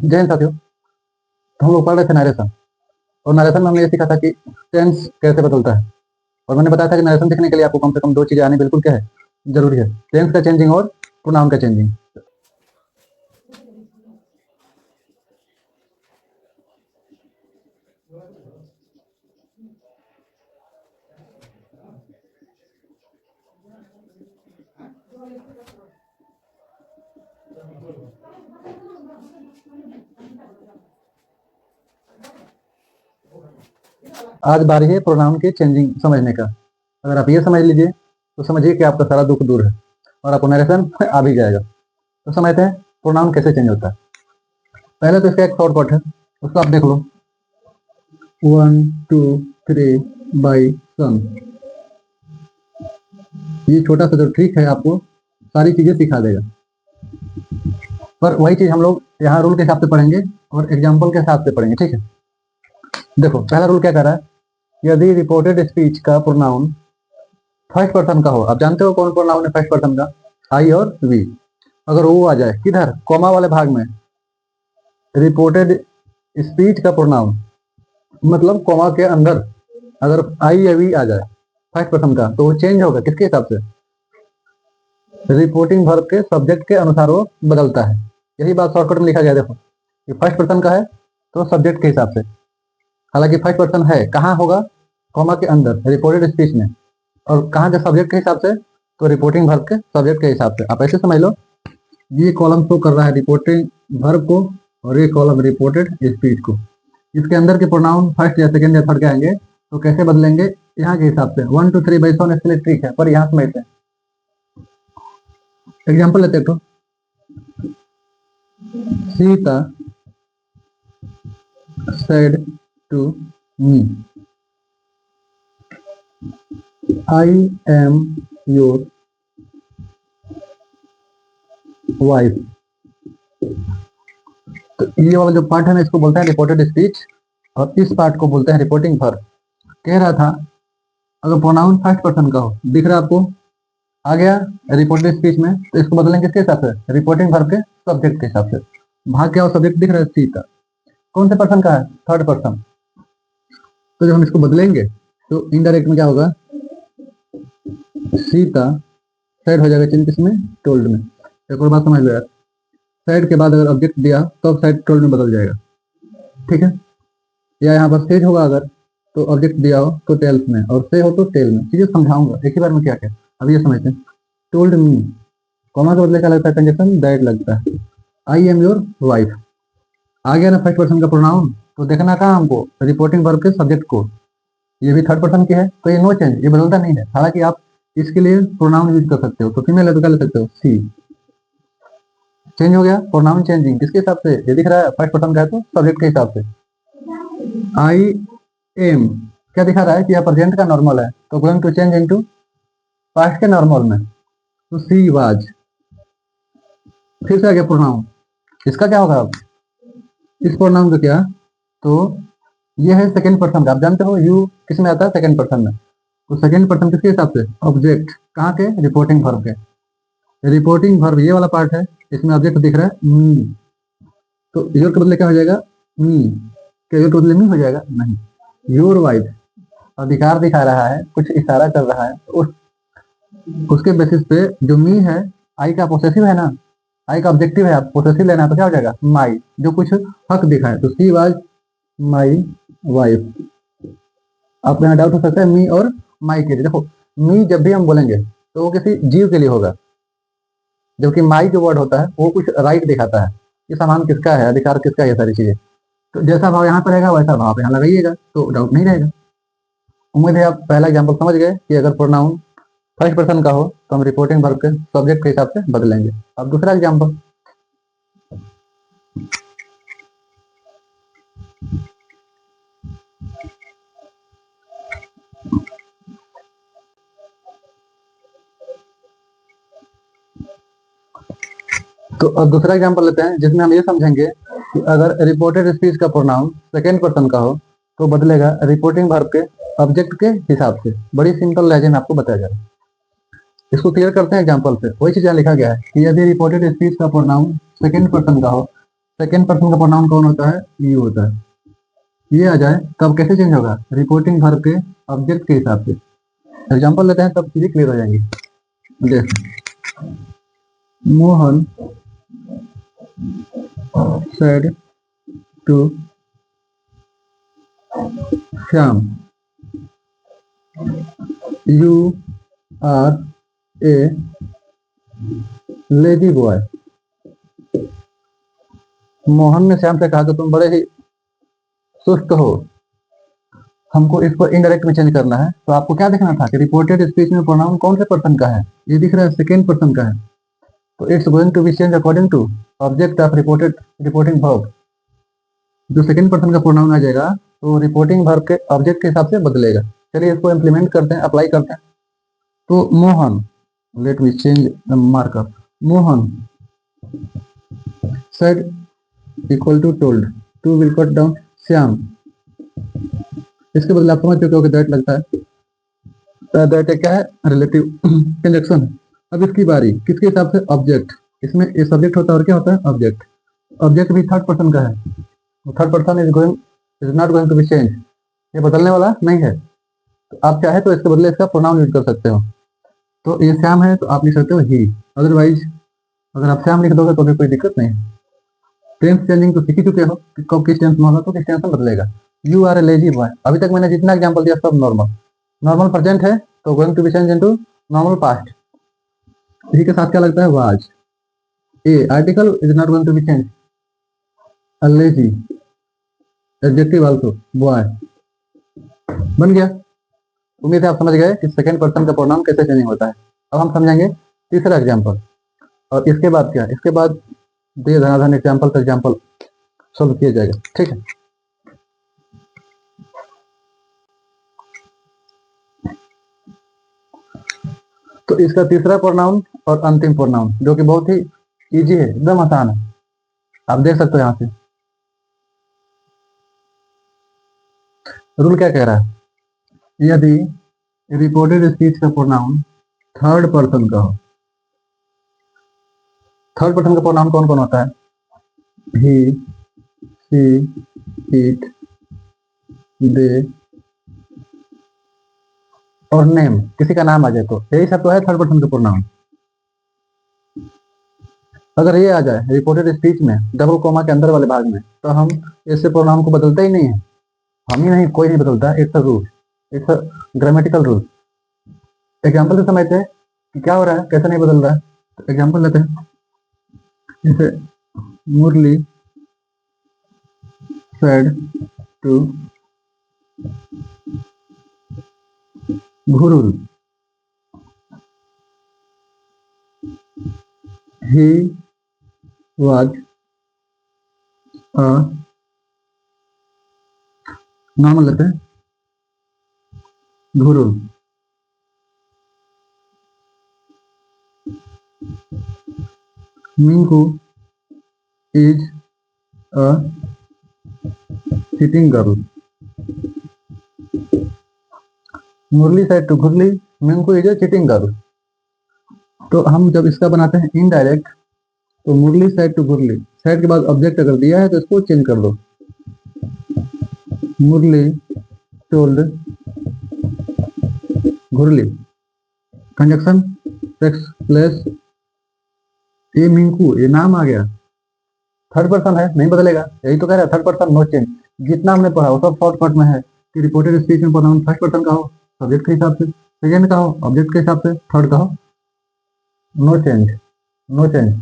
जय हिंद साथियों। तो हम लोग पढ़ रहे थे नरेशन, और नरेशन में हमने ये सीखा था कि टेंस कैसे बदलता है। और मैंने बताया था कि नरेशन सीखने के लिए आपको कम से कम दो चीजें आनी बिल्कुल क्या है, जरूरी है। टेंस का चेंजिंग और प्रोनाउन का चेंजिंग। आज बारी है प्रोनाउन के चेंजिंग समझने का। अगर आप ये समझ लीजिए तो समझिए कि आपका सारा दुख दूर है और आपको नरेशन आ भी जाएगा। तो समझते हैं प्रोनाउन कैसे चेंज होता है। पहले तो इसका एक शॉर्टकट है, उसको आप देख लो। 1 2 3 बाई सन। ये छोटा सा जो ट्रिक है आपको सारी चीजें सिखा देगा। पर वही चीज हम लोग यहाँ रूल के हिसाब से पढ़ेंगे और एग्जाम्पल के हिसाब से पढ़ेंगे, ठीक है। देखो पहला रूल क्या कह रहा है, यदि रिपोर्टेड स्पीच का प्रोनाउन फर्स्ट पर्सन का हो। आप जानते हो कौन प्रोनाउन है फर्स्ट पर्सन का, आई और वी। अगर वो आ जाए किधर, कॉमा वाले भाग में, रिपोर्टेड स्पीच का प्रोनाउन मतलब कॉमा के अंदर अगर आई या वी आ जाए फर्स्ट पर्सन का, तो वो चेंज होगा किसके हिसाब से, रिपोर्टिंग वर्ब के सब्जेक्ट के अनुसार वो बदलता है। यही बात शॉर्टकट में लिखा गया। देखो कि फर्स्ट पर्सन का है तो सब्जेक्ट के हिसाब से, हालांकि फर्स्ट पर्सन है कहाँ होगा, कॉमा के अंदर रिपोर्टेड स्पीच में, और कहाँ के सब्जेक्ट के हिसाब से, तो रिपोर्टिंग वर्ब के सब्जेक्ट के हिसाब से। आप ऐसे समझ लो, ये कॉलम शो कर रहा है रिपोर्टिंग वर्ब को और ये कॉलम रिपोर्टेड स्पीच को। इसके अंदर के प्रोनाउन फर्स्ट या सेकंड या थर्ड के आएंगे तो कैसे बदलेंगे यहाँ के हिसाब से। 1 2 3 बाई सन इसके लिए ट्रिक है, पर यहाँ समझते हैं। एग्जाम्पल लेते तो Sita said to me, I am your wife। तो ये वाला जो पार्ट है ना, इसको बोलते हैं रिपोर्टेड स्पीच और इस पार्ट को बोलते हैं रिपोर्टिंग वर्ब। कह रहा था अगर प्रोनाउन फर्स्ट पर्सन का हो, दिख रहा है आपको, आ गया रिपोर्टेड स्पीच में, तो इसको बदलेंगे किसके हिसाब से, रिपोर्टिंग वर्ब के सब्जेक्ट के हिसाब से। भाग क्या हो, सब्जेक्ट दिख रहा है सीता, कौन से पर्सन का है, थर्ड पर्सन। तो जब हम इसको बदलेंगे तो इनडायरेक्ट में क्या होगा, सीता साइड हो जाएगा चेंज किसमें, टोल्ड में। एक और बात समझ लो यार, साइड के बाद अगर ऑब्जेक्ट दिया तो साइड टोल्ड में बदल जाएगा, ठीक है। या यहाँ पर सेज होगा अगर, तो ऑब्जेक्ट दिया हो तो टेल्स में, और से हो तो टेल में। चीजें समझाऊंगा एक ही बार में क्या क्या। अब ये समझते हैं, टोल्ड मी, कॉमा के बदले क्या लगता है, कंजक्शन दैट लगता है। आई एम योर वाइफ आ गया ना फर्स्ट पर्सन का प्रोनाउन, तो देखना कहाँ हमको, रिपोर्टिंग वर्ब के सब्जेक्ट को। ये भी थर्ड पर्सन की है तो ये नो चेंज, ये बदलता नहीं है। हालांकि आप इसके लिए प्रोनाउन यूज कर सकते हो, तो फीमेल है तो क्या ले सकते हो, सी। चेंज हो गया, प्रोनाउन चेंजिंग किसके हिसाब से, ये दिख रहा है फर्स्ट पर्सन का है तो सब्जेक्ट के हिसाब से। आई एम क्या दिखा रहा है कि यह प्रेजेंट का नॉर्मल है, तो going to change into past के नॉर्मल में, तो सी वाज। फिर से आ गया प्रोनाउन, इसका क्या होगा अब, इस प्रोनाउन का क्या, तो ये है सेकंड पर्सन का। आप जानते हो यू किस में आता है, सेकंड पर्सन में। तो सेकंड पर्सन किसके हिसाब से, ऑब्जेक्ट कहाँ के, रिपोर्टिंग वर्ब के। रिपोर्टिंग वर्ब ये वाला पार्ट है, इसमें ऑब्जेक्ट दिख रहा है मी, तो योर के बदले क्या हो जाएगा, मी। क्या योर के बदले मी हो जाएगा, नहीं, योर वाइफ। अधिकार दिखा रहा है, कुछ इशारा कर रहा है, उसके बेसिस पे जो मी है, आई का पोसेसिव है ना, आई का ऑब्जेक्टिव है, आप पोसेसिव लेना है तो क्या हो जाएगा, माई, जो कुछ हक दिखाए, तो सी वाज माई वाइफ। आप यहाँ डाउट हो सकता है मी और माई के लिए। देखो मी जब भी हम बोलेंगे तो वो किसी जीव के लिए होगा, जबकि माई जो वर्ड होता है वो कुछ राइट दिखाता है कि सामान किसका है, अधिकार किसका है, ये सारी चीजें। तो जैसा भाव यहाँ पर रहेगा वैसा भाव यहाँ लगाइएगा, तो डाउट नहीं रहेगा। उम्मीद है आप पहला एग्जाम्पल समझ गए कि अगर प्रोनाउन फर्स्ट पर्सन का हो तो हम रिपोर्टिंग वर्ब के सब्जेक्ट के हिसाब से बदलेंगे। अब दूसरा एग्जाम्पल, तो अब दूसरा एग्जाम्पल लेते हैं जिसमें हम ये समझेंगे कि अगर रिपोर्टेड स्पीच का प्रोनाउन सेकेंड पर्सन का हो तो बदलेगा रिपोर्टिंग वर्ब के ऑब्जेक्ट के हिसाब से। बड़ी सिंपल लहजे में आपको बताया जा रहा है। इसको क्लियर करते हैं एग्जाम्पल से। वही चीज यहाँ लिखा गया है कि यदि रिपोर्टेड स्पीच का प्रोनाउन सेकेंड पर्सन का हो सेकेंड पर्सन का प्रोनाउन कौन होता है? यू होता है। ये आ जाए तब कैसे चेंज होगा? रिपोर्टिंग वर्ब के ऑब्जेक्ट के हिसाब से। एग्जांपल लेते हैं तब चीजें क्लियर हो जाएंगी। देख, Mohan said to Shyam, you are a lazy boy। Mohan ने श्याम से कहा कि तुम बड़े ही सुस्त हो। हमको इसको इनडायरेक्ट में चेंज करना है, तो आपको क्या देखना था कि रिपोर्टेड स्पीच में प्रोनाउन कौन से पर्सन का है? ये दिख रहा है सेकेंड पर्सन का है, तो it's going to be change according to object of reporting verb. जो सेकेंड पर्सन का प्रोनाउन आ जाएगा तो रिपोर्टिंग वर्ब के ऑब्जेक्ट के हिसाब से बदलेगा। चलिए इसको इम्प्लीमेंट करते हैं, अप्लाई करते हैं। तो Mohan, let me change the marker, Mohan said equal to told, to will cut down Shyam. इसके बदले आप समझ चुके हो कि दैट लगता है। दैट क्या है? Relative conjunction. अब इसकी बारी किसके हिसाब से? ऑब्जेक्ट। इसमें ये सब्जेक्ट होता है और क्या होता है? ऑब्जेक्ट। ऑब्जेक्ट भी थर्ड पर्सन का है, third person is not going to be change, ये बदलने वाला नहीं है। तो आप चाहे तो इसके बदले इसका प्रोनाउन यूज कर सकते हो। तो ये श्याम है तो आप लिख सकते हो ही, अदरवाइज अगर आप श्याम लिख दोगे तो भी कोई दिक्कत नहीं। टेंस चेंजिंग तो सीख ही चुके हो कि कब किस टेंस में होगा तो किस टेंस में बदलेगा। You are a lazy boy, अभी तक मैंने जितना एग्जाम्पल दिया सब नॉर्मल। नॉर्मल प्रेजेंट है तो going to be change into normal past. इसी के साथ क्या लगता है? Was. A article is not going to be change, a lazy adjective also boy. बन गया। उम्मीद है आप समझ गए कि सेकंड पर्सन का प्रोनाउन कैसे चेंजिंग होता है। अब हम समझेंगे तीसरा एग्जाम्पल, और इसके बाद क्या? इसके बाद दे धनाधन एग्जाम्पल पर एग्जाम्पल सोल्व किया जाएगा, ठीक है। तो इसका तीसरा प्रोनाउन और अंतिम प्रोनाउन जो कि बहुत ही इजी है, एकदम आसान है, आप देख सकते हो यहाँ से। रूल क्या कह रहा है? यदि रिपोर्टेड स्पीच का प्रोनाउन थर्ड पर्सन का हो, थर्ड पर्सन का प्रोनाउन कौन कौन होता है? ही, शी, इट, दे और नेम, किसी का नाम आ जाए तो यही सब तो है थर्ड पर्सन का प्रोनाउन। अगर ये आ जाए रिपोर्टेड स्पीच में डबल कोमा के अंदर वाले भाग में, तो हम इससे प्रोनाउन को बदलते ही नहीं है। हम ही नहीं, कोई नहीं बदलता। It's a rule, it's a grammatical rule. Example से समझते हैं कि क्या हो रहा है, कैसे नहीं बदल रहा है। तो एग्जाम्पल लेते हैं, जैसे मुरली said to घुरुल, he was a, normal लेते हैं, घुरुल। Minku is a sitting girl। Murali said to घुरली, Minku is a sitting girl। तो हम जब इसका बनाते हैं इनडायरेक्ट, तो मुरली said to घुरली, said के बाद ऑब्जेक्ट अगर दिया है तो इसको चेंज कर दो। मुरली told घुरली, कंजक्शन टेक्स प्लेस। ये मिंकू, ये नाम आ गया, थर्ड पर्सन है, नहीं बदलेगा। यही तो कह रहा है, थर्ड पर्सन नो चेंज। जितना हमने पढ़ा वो सब शॉर्टकट में है कि रिपोर्टेड स्पीच में प्रोनाउन फर्स्ट पर्सन का हो सब्जेक्ट के हिसाब से, सेकेंड का हो ऑब्जेक्ट के हिसाब से, थर्ड का हो नो चेंज, नो चेंज।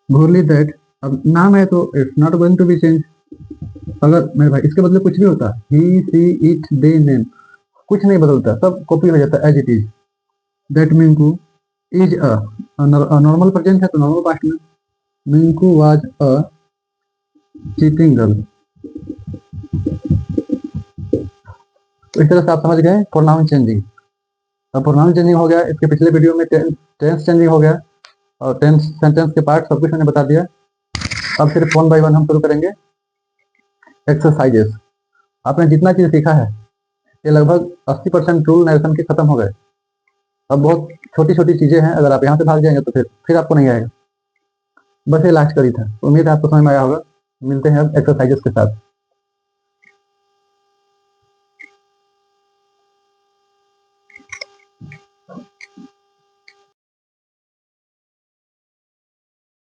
घुरली दैट, अब नाम है तो it's not going to be change. अगर मेरे भाई इसके बदले कुछ भी होता, ही, सी, इट, दे, नेम, कुछ नहीं बदलता, सब कॉपी हो जाता as it is. That Minku is a, normal present है तो नॉर्मल पास्ट में, Minku was a cheating girl. तो इस तरह से आप समझ गए प्रोनाउन चेंजिंग। अब प्रोनाउन चेंजिंग हो गया, इसके पिछले वीडियो में टेंस चेंजिंग हो गया, और टेंस सेंटेंस के पार्ट सब कुछ मैंने बता दिया। अब सिर्फ वन बाय वन हम शुरू करेंगे एक्सरसाइजेस। आपने जितना चीज सीखा है ये लगभग 80% रूल नरेशन के खत्म हो गए। अब बहुत छोटी छोटी चीजें हैं, अगर आप यहाँ से भाग जाएंगे तो फिर आपको नहीं आएगा। बस ये लास्ट कड़ी था। उम्मीद है आपको समझ में आया होगा। मिलते हैं अब एक्सरसाइजेस के साथ।